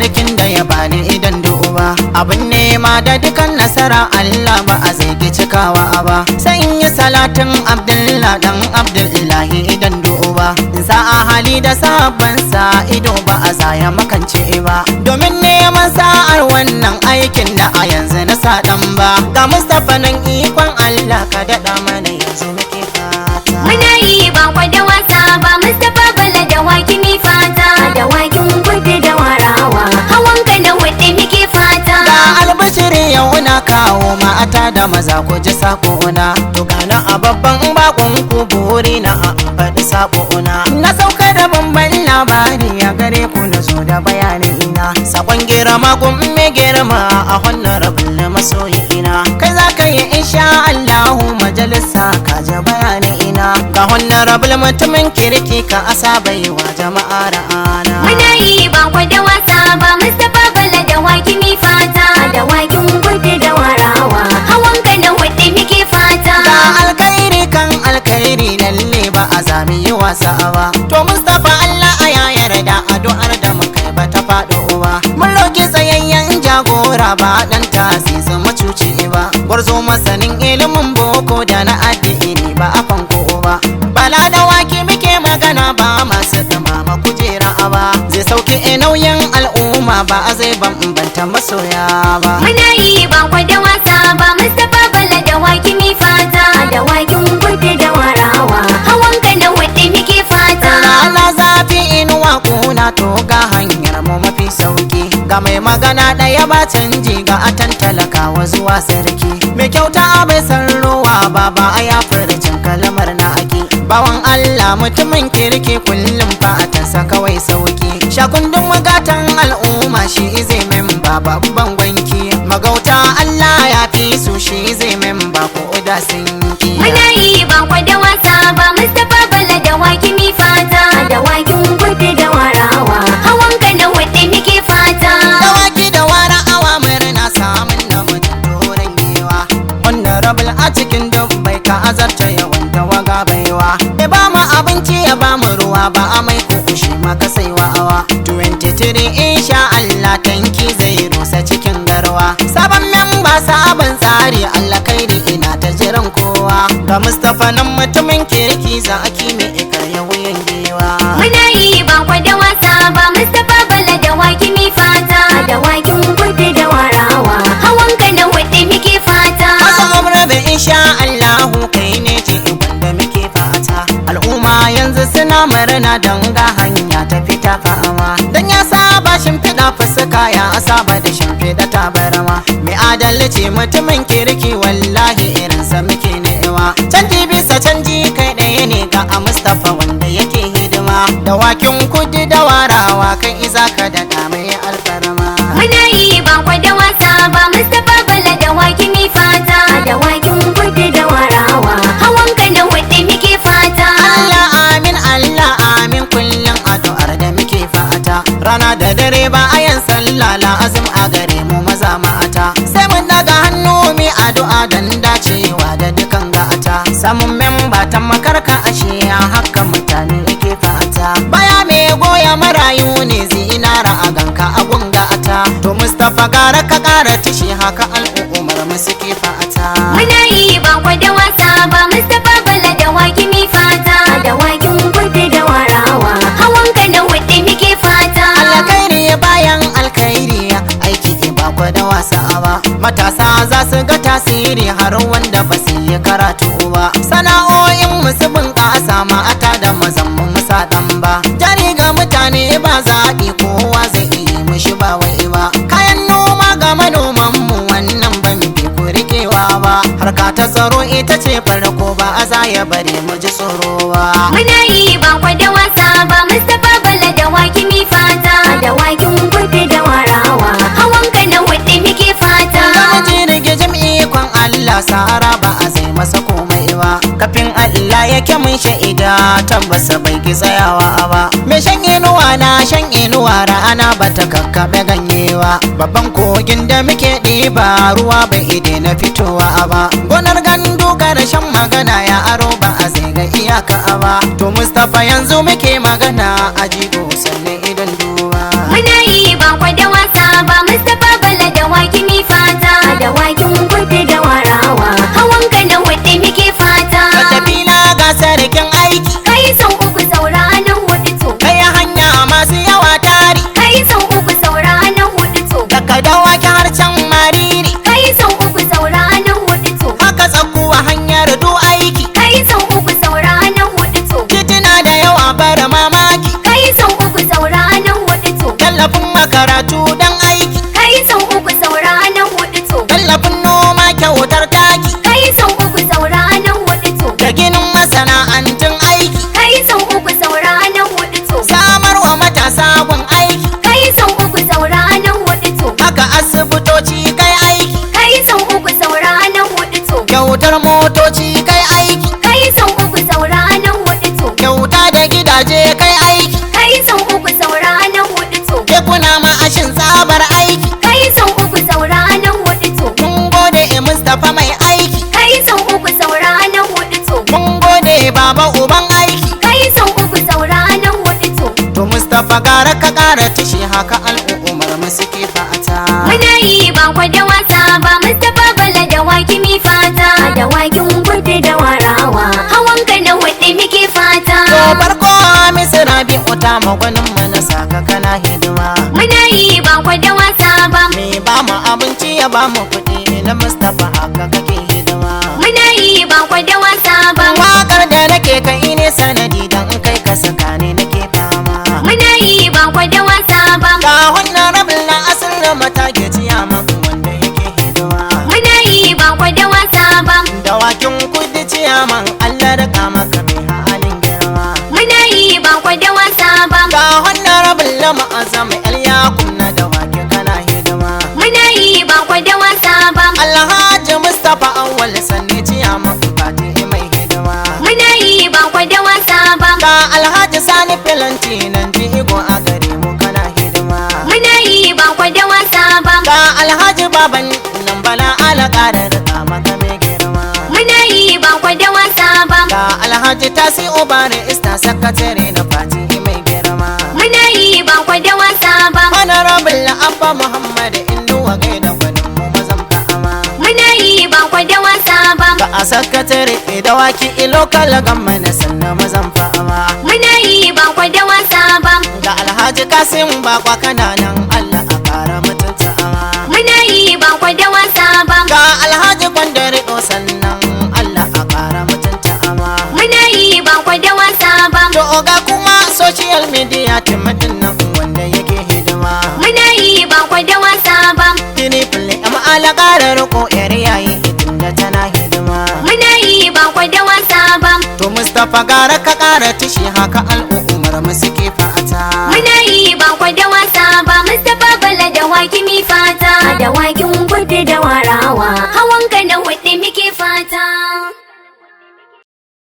sarkin da ya bani idan duba abin nema da dukan nasara Allah ba a zai ki cikawa ba sai in yi salatin Abdullah dan Abdullahi idan duba sa a hali da sabon sa ido ba a zaya makance ba domin neman sa'ar wannan aikin da a yanzu na sadan ba ga Mustapha nan ikon Allah ka daɗa mana yanzu muke fata muna yi ba kwa da wasa ba Mustapha Bala da waki mi fata da wakin kudu da warawa hawan ka na wadda muke fata ga albashiri yau na kawo mata da maza ku ji sakona to gana a babban bakon ku buri na a faɗi sakona na sauka da babban labari a gare ku na zo da bayanin ina sakon girma kun me girma a wannan rabin masoyi ina kai za ka yi insha Allahu majalisa ka ji bayanin ina ga wannan rabin mutumin kirki ka asabai wa jama'a ra'ana muna yi ba kwa da wasa ba Mustapha Bala da waki mi fata da wakin kudu da warawa hawan ka na wadda muke fata ga alkhairi kan alkhairi lalle ba a zami yi wasa ba to Mustapha Allah a ya yarda addu'ar da muka ba ta faɗo ba mun roki tsayayyen jagora ba dan tasisi macuci ba gwarzo masanin ilimin boko da na addini ba a fanko ba bala da waki muke magana ba masu dumama kujera ba zai sauke nauyin al'umma ba a zai bambanta masoya ba muna yi ba kwa da wasa ba Mustapha Bala da waki mi fata da wakin kudu da warawa hawan ka na wadda muke fata rana zafi inuwa kuna to ga hanyar mu mafi sauki ga mai magana ɗaya ba canji ga atan talakawa zuwa sarki mai kyauta bai san ruwa ba a ya furcin kalmar na ake bawan Allah mutumin kirki kullum fa'atansa kawai sauki shakundin magatan al'umma shi zai memba babban gwanki magauta Allah ya fi su shi zai memba ko da sinki muna yi ba kwa da wasa ba Mustapha Bala da waki mi fata da wakin kudu da warawa hawan ka na wadda muke fata dawaki da wara awa murna samun namijin doron gewa wannan rabul a cikin dubbai ka azarta yawan tawaga baiwa ya ba mu abinci ya ba mu ruwa ba a mai kukushi maka saiwa awa 23 insha Allah tanki zai rusa cikin garwa sabon memba sabon tsari Allah kai da ina ta jiran kowa ga Mustapha nan mutumin kirki za a kime ikar ya wuyan gewa muna yi ba kwa da wasa ba Mustapha Bala da waki mi fata da wakin kudu da warawa hawan ka na wadda muke fata wasu abrabe insha Allahu kai ne ce wanda muke fata al'umma yanzu suna murna don ga hanya ta fita fa'ama dan ya saba shimfiɗa fuska ya saba da shimfiɗa tabarama mai adalci mutumin kirki wallahi irinsa muke newa canji bisa canji kai ɗaya ne ga a Mustapha wanda yake hidima da wakin kudi da warawa kan iza ka da mai alfarma muna yi ba kwa da wasa ba Mustapha Bala da waki mi fata da wakin kudu da warawa hawan ka na wadda muke fata Allah amin kullum addu'ar da muke fata rana da dare ba ayan sallah la'azim a gare mu maza mata sai mun daga hannu mi addu'a dan dacewa da dukan gata samun memba ta makarka ashe haka mutane yake fata baya me goya marayu ne zinara a ganka a gungata to Mustapha gara ka kara tishi haka al'ummar mu suke fata muna yi ba kwa da wasa ba Mustapha Bala da waki mi fata da wakin kudu da warawa hawan ka na wadda muke fata alkhairi bayan alkhairi aiki ba kwa da wasa ba matasa za su ga tasiri har wanda ba su yi karatu ba sana'o'in musu bunƙasa mata da mazan mu musa dan ba jari ga mutane ba zaɓi kowa zai yi mushi ba wai ba kayan noma ga manoman mu wannan ba mu fi ku rikewa ba harka ta tsaro ita ce farko ba a za ya bare mu ji tsoro ba muna yi ba kwa da wasa ba Mustapha Bala da waki mi fata da wakin kudu da warawa hawan ka na wadda muke fata namiji rige jam'i kwan Allah sahara ba a zai masa komai ba kafin Allah yake mun sha'ida tabbasa bai ki tsayawa ba me shan inuwa na shan inuwa rana ba ta kakkaɓe ganyewa babban kogin da muke ɗiba ruwa bai ide na fitowa ba gonar gandu karshen magana ya aro ba a zai ga iyaka ba to Mustapha yanzu muke magana a jigo sannan idan duba muna yi ba kwa da ba kwa da wasa ba Mustapha Bala da wakimi fata da wakin gudu da warawa hawan ka na hudu muke fata to farko misira bi uta magwanin mu na saka kana hidima muna yi ba kwa da wasa ba me ba mu abinci ya ba mu kuɗi na Mustapha haka kake hidima muna yi ba kwa da wasa ba wakar da nake kai ne sanadi dan kai ka saka ne nake fama muna yi ba kwa da wasa ba ga wannan rabin na asir da mata ke ciya maka wanda yake hidima muna yi ba kwa da wasa ba dawakin kudi ciya man Allah da kama ka mai halin girma muna yi ba kwa da wasa ba ga wannan rabin lama azama el yakun na dawaki kana hidima muna yi ba kwa da wasa ba Alhaji Mustapha awwal sanne ciya maka fati mai hidima muna yi ba kwa da wasa ba ga Alhaji Sani Filanti nan ji igo a gare mu kana hidima muna yi ba kwa da wasa ba ga Alhaji Baban nan bala alaka da rika maka mai girma muna yi ba kwa da wasa ba ga Alhaji Tasi Obare ista sakatare na fati mai girma muna yi ba kwa da wasa ba Honorable Abba Muhammad Induwa gaida gwanin mu mazan fa'ama muna yi ba kwa da wasa ba ga a sakatare da waki ilo kala gamma na sanna mazan fa'ama muna yi ba kwa da wasa ba ga Alhaji Kasim Bakwa kana nan Allah a kara mutunta ama muna yi ba kwa da wasa ba ga Alhaji Kwandare sannan Allah a kara mutunta ama muna yi ba kwa da wasa ba to ga kuma social media timadin nan wanda yake hidima muna yi ba kwa da wasa ba tini fili amma ala kara riko yar yayi da tana hidima muna yi ba kwa da wasa ba to Mustapha gara ka kara tishi haka